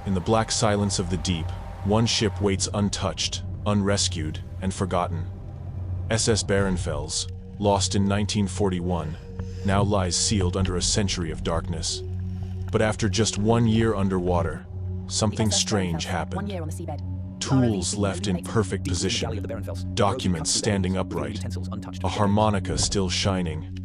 In the black silence of the deep, one ship waits untouched, unrescued, and forgotten. SS Bärenfels, lost in 1941, now lies sealed under a century of darkness. But after just 1 year underwater, something strange happened. Tools left in perfect position, documents standing upright, a harmonica still shining,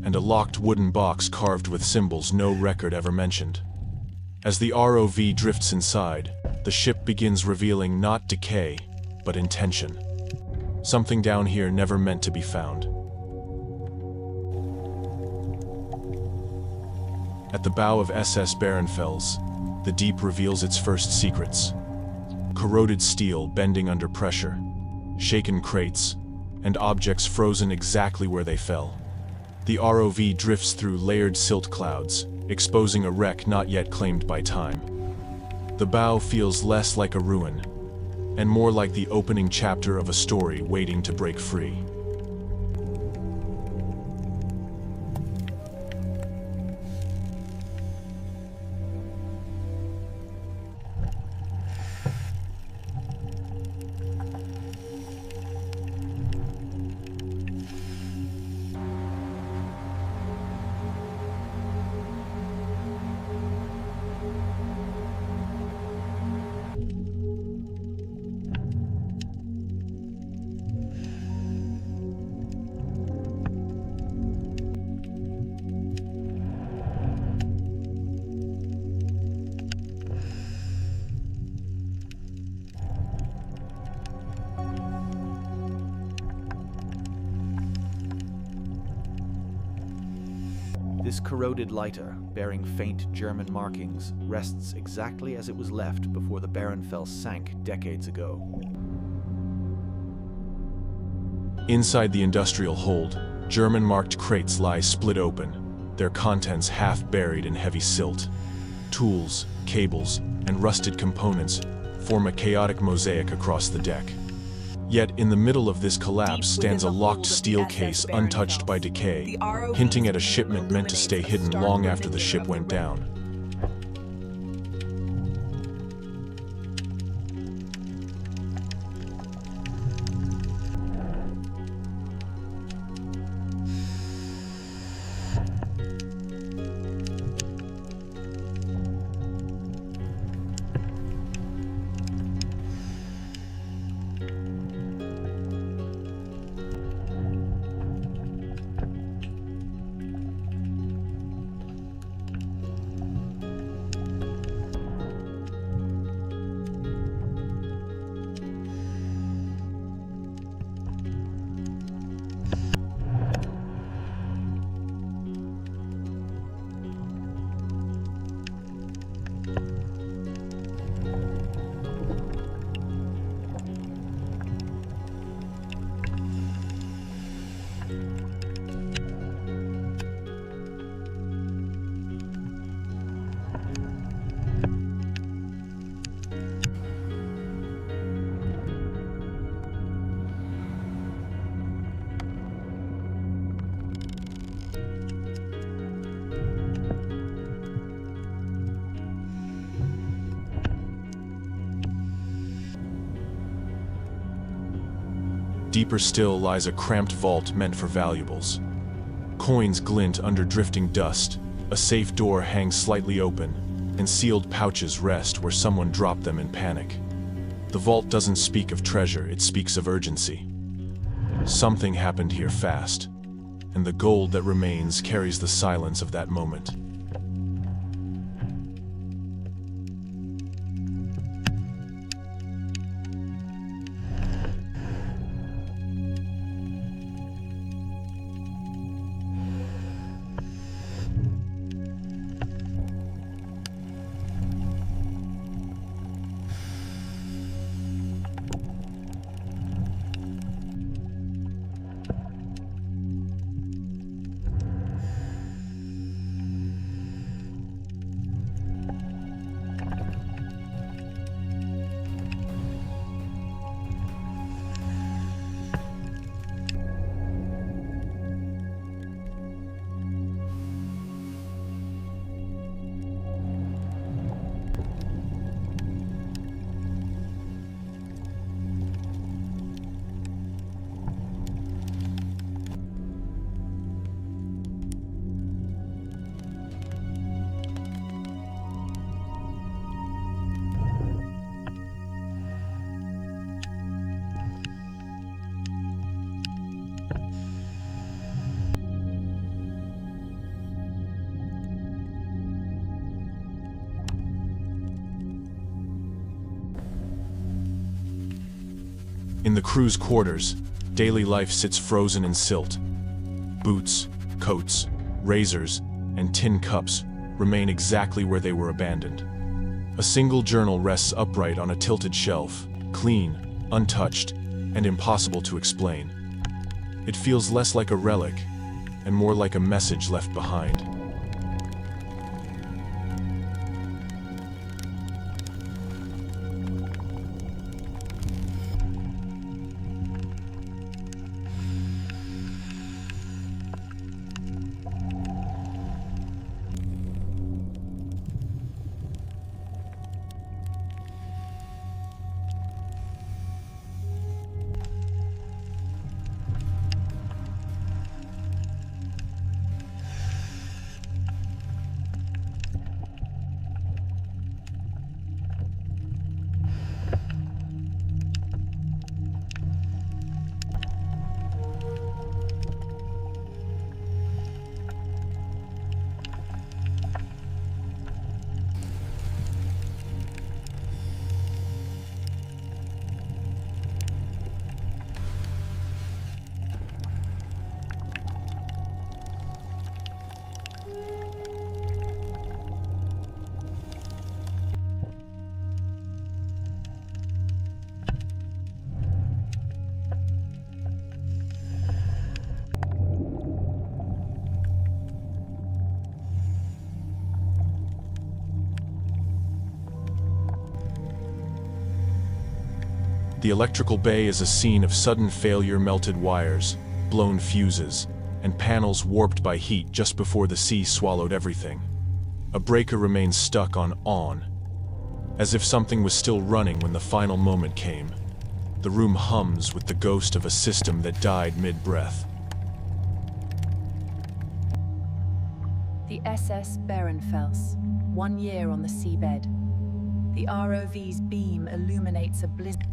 and a locked wooden box carved with symbols no record ever mentioned. As the ROV drifts inside, the ship begins revealing not decay, but intention. Something down here never meant to be found. At the bow of SS Bärenfels, the deep reveals its first secrets. Corroded steel bending under pressure, shaken crates, and objects frozen exactly where they fell. The ROV drifts through layered silt clouds, exposing a wreck not yet claimed by time. The bow feels less like a ruin, and more like the opening chapter of a story waiting to break free. This corroded lighter, bearing faint German markings, rests exactly as it was left before the Bärenfels sank decades ago. Inside the industrial hold, German-marked crates lie split open, their contents half buried in heavy silt. Tools, cables, and rusted components form a chaotic mosaic across the deck. Yet in the middle of this collapse stands a locked steel case untouched by decay, hinting at a shipment meant to stay hidden long after the ship went down. Deeper still lies a cramped vault meant for valuables. Coins glint under drifting dust, a safe door hangs slightly open, and sealed pouches rest where someone dropped them in panic. The vault doesn't speak of treasure, it speaks of urgency. Something happened here fast, and the gold that remains carries the silence of that moment. In the crew's quarters, daily life sits frozen in silt. Boots, coats, razors, and tin cups remain exactly where they were abandoned. A single journal rests upright on a tilted shelf, clean, untouched, and impossible to explain. It feels less like a relic and more like a message left behind. The electrical bay is a scene of sudden failure, melted wires, blown fuses, and panels warped by heat just before the sea swallowed everything. A breaker remains stuck on, as if something was still running when the final moment came. The room hums with the ghost of a system that died mid-breath. The SS Bärenfels, 1 year on the seabed. The ROV's beam illuminates a blizzard.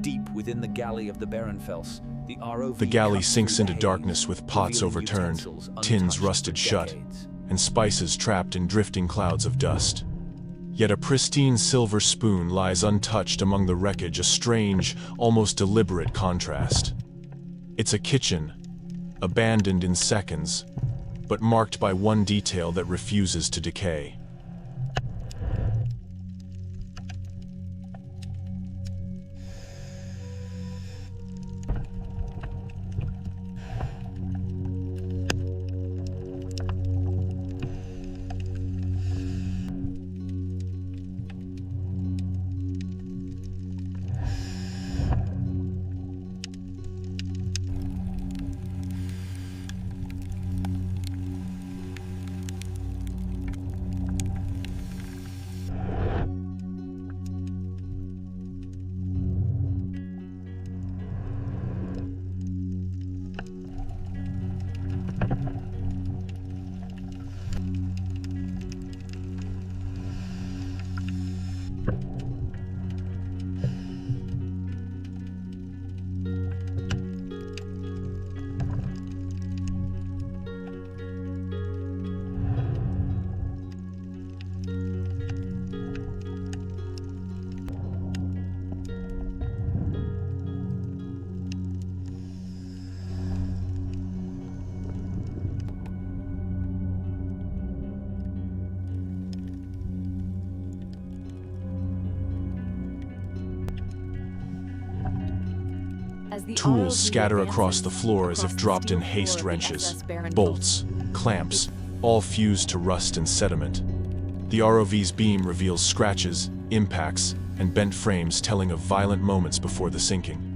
Deep within the galley of the Bärenfels, the ROV The galley cuts sinks through the into darkness haze, with pots revealing overturned, utensils tins untouched rusted for shut, decades. and spices trapped in drifting clouds of dust. Yet a pristine silver spoon lies untouched among the wreckage, a strange, almost deliberate contrast. It's a kitchen, abandoned in seconds, but marked by one detail that refuses to decay. Tools scatter across the floor as if dropped in haste wrenches. Bolts, clamps, all fused to rust and sediment. The ROV's beam reveals scratches, impacts, and bent frames telling of violent moments before the sinking.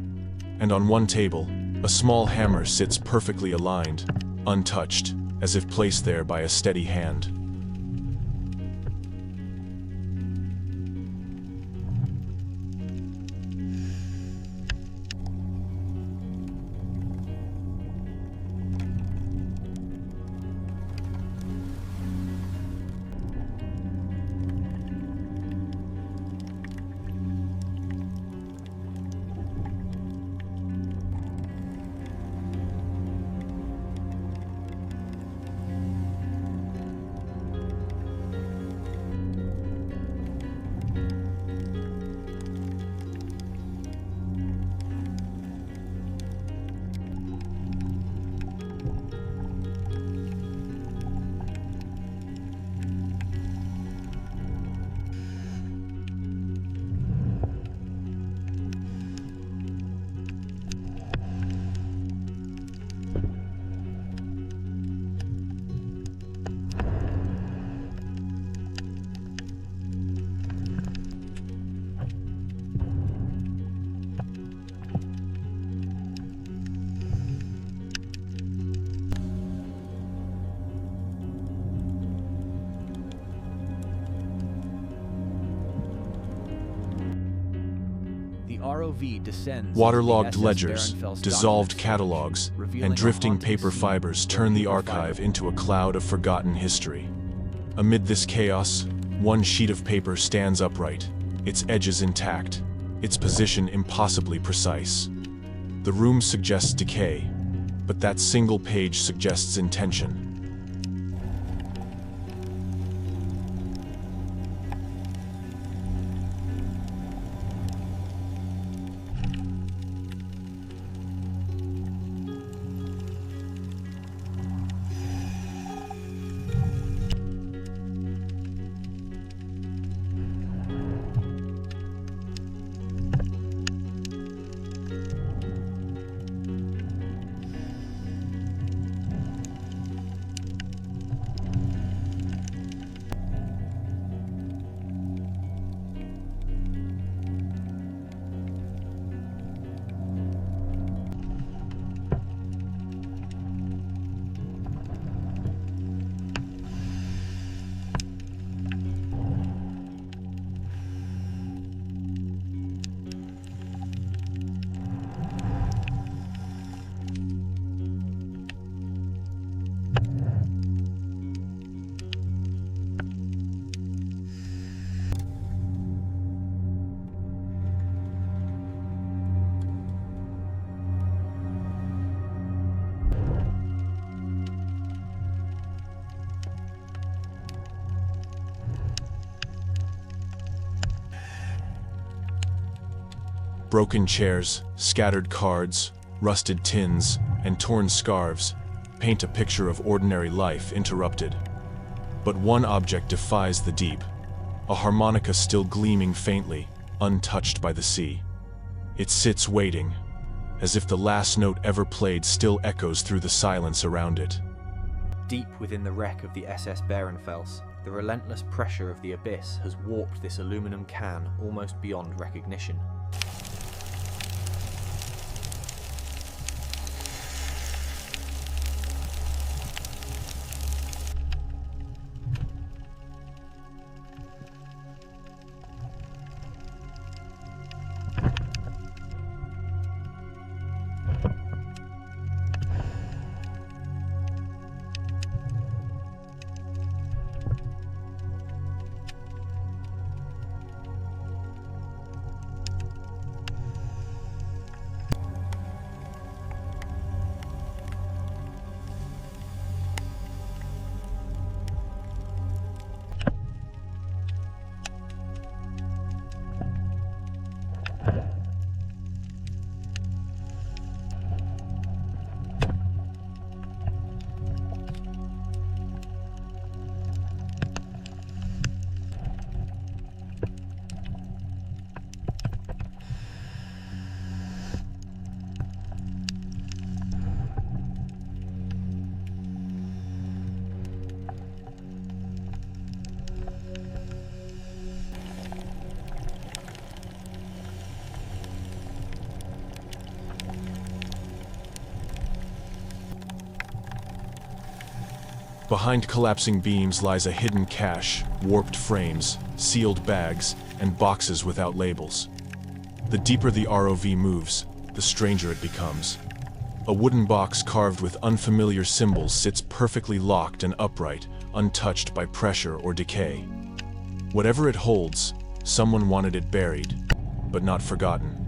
And on one table, a small hammer sits perfectly aligned, untouched, as if placed there by a steady hand. ROV descends. Waterlogged ledgers, dissolved catalogs, and drifting paper fibers turn the archive into a cloud of forgotten history. Amid this chaos, one sheet of paper stands upright, its edges intact, its position impossibly precise. The room suggests decay, but that single page suggests intention. Broken chairs, scattered cards, rusted tins, and torn scarves paint a picture of ordinary life interrupted. But one object defies the deep, a harmonica still gleaming faintly, untouched by the sea. It sits waiting, as if the last note ever played still echoes through the silence around it. Deep within the wreck of the SS Bärenfels, the relentless pressure of the abyss has warped this aluminum can almost beyond recognition. Behind collapsing beams lies a hidden cache, warped frames, sealed bags, and boxes without labels. The deeper the ROV moves, the stranger it becomes. A wooden box carved with unfamiliar symbols sits perfectly locked and upright, untouched by pressure or decay. Whatever it holds, someone wanted it buried, but not forgotten.